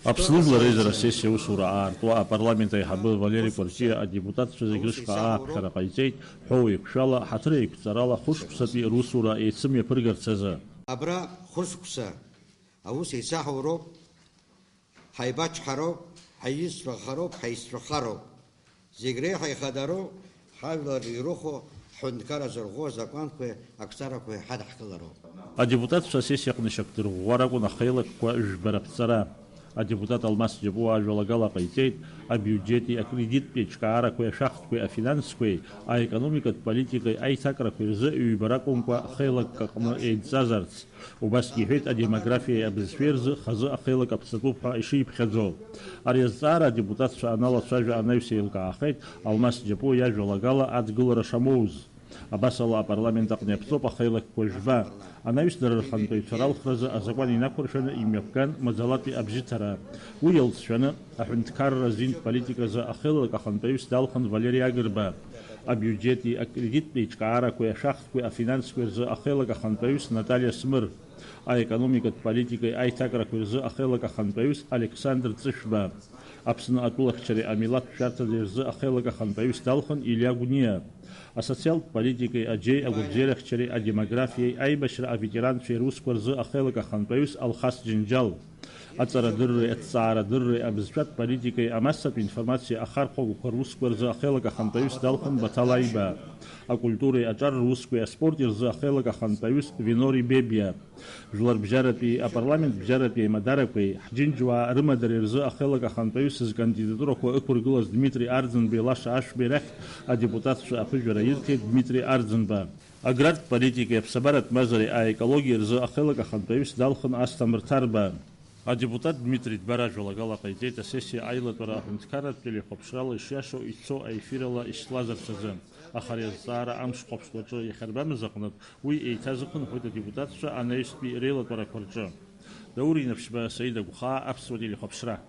Аԥсны Жәлари сессиа усура аартуа апарламент аиҳабы Валери Кәарҷиа адепутатцәа зегьы рышҟа ааԥхьара ҟаиҵеит ҳәоу еиқәшәала ҳаҭыр еиқәҵарала хәышықәсатәи русура еицымҩаԥыргарц азы. Абра хәышықәса аус еицаҳауроуп, ҳаибачҳароуп, ҳаицәахароуп, ҳаицәахароуп. Зегь реиҳа ихадароу ҳажәлар ирыхо ҳҳәынҭқар азырӷәӷәо азакәанқәеи ақәҵарақәеи ҳадаҳкылароуп. Адепутатцәа ассессиаҟны ишьақәдырӷәӷәар акәын ахеилагқәа жәбара-ԥҵара. Адепутат Алмас Џьапуа ажәалагала ҟаиҵеит абиуџьети акредиттәи аҿкаарақәеи ашәахтәқәеи афинансқәеи аекономикатә политикеи аиҭакрақәеи рзы ҩбара акәымкәа хеилагк аҟны еидҵазарц. Убасгьы иҳәеит адемографиеи абызшәеи рзы хазы ахеилак аԥҵатәуп ҳәа ишиԥхьаӡо. Ари азҵаара адепутатцәа аналацәажәа анаҩс еилкаахеит Алмас Џьапуа иажәалагала адгылара шамоуз. Абасала апарламент аҟны иаԥҵоуп ахеилагқәа жәба. Анаҩсдара рхантәаҩцәа ралхразы азакәан инақәыршәаны имҩаԥган маӡалатәи абжьыҭара. Уи иалҵшәаны аҳәынҭқарра азинтә политиказы ахеилак ахантәаҩыс далхын Валери Агрба. Абиуџьети акредиттәи ҿкаарақәеи ашәахтәқәеи афинансқәеи рзы ахеилак ахантәаҩыс Наталиа Смыр. Аекономикатә политикеи аиҭакрақәеи рзы ахеилак ахантәаҩыс Александр Ҵышәба. Аԥсны атәылахьчареи амилаҭтә шәарҭаӡеи рзы ахеилак ахантәаҩыс далхын Илиа Гәниа. Асоциалтә политикеи аџьеи агәырџьеирахьчареи адемографиеи аибашьра аветеранцәеи русқәа рзы ахеилак ахантәаҩыс Алхас Џьынџьал. Аҵарадырреи аҭҵаарадырреи абызшәатә политикеи амассатә информациа ахархәагақәа русқәа рзы ахеилак ахантәаҩыс далхын Баҭал Аиба. Акультуреи аҿар русқәеи аспорти рзы ахеилак ахантәаҩыс Винори Бебиа. Жәларбжьаратәи апарламент бжьаратәи аимадарақәеи ҳџьынџьуаа рымадареи рзы ахеилак ахантәаҩыс зкандидатурақәа ықәыргылаз Дмитри Арӡынбеи лаша ашәбеи рахьтә адепутатцәа аԥыжәара ирҭеит Дмитри Арӡынба. Аграртә политикеи аԥсабаратә мазареи аекологиеи рзы ахеилак ахантәаҩыс далхын Асҭамыр Ҭарба. Адепутат Дмитрий Дбара ажәалагала ҟаиҵеит асессиа аилатәара аҳәынҭқарратә телехәаԥшрала ишиашоу ицо аефирала ишьҭлазарц азы. Аха ари азҵаара амшхәаԥштәаҿы иахьарбамыз аҟнытә уи еиҭазыхынҳәоит адепутатцәа анаҩстәи реилатәарақәа рҿы. Даур Инаԥшьба, Саида Гәхаа, Аԥсуа телехәаԥшра.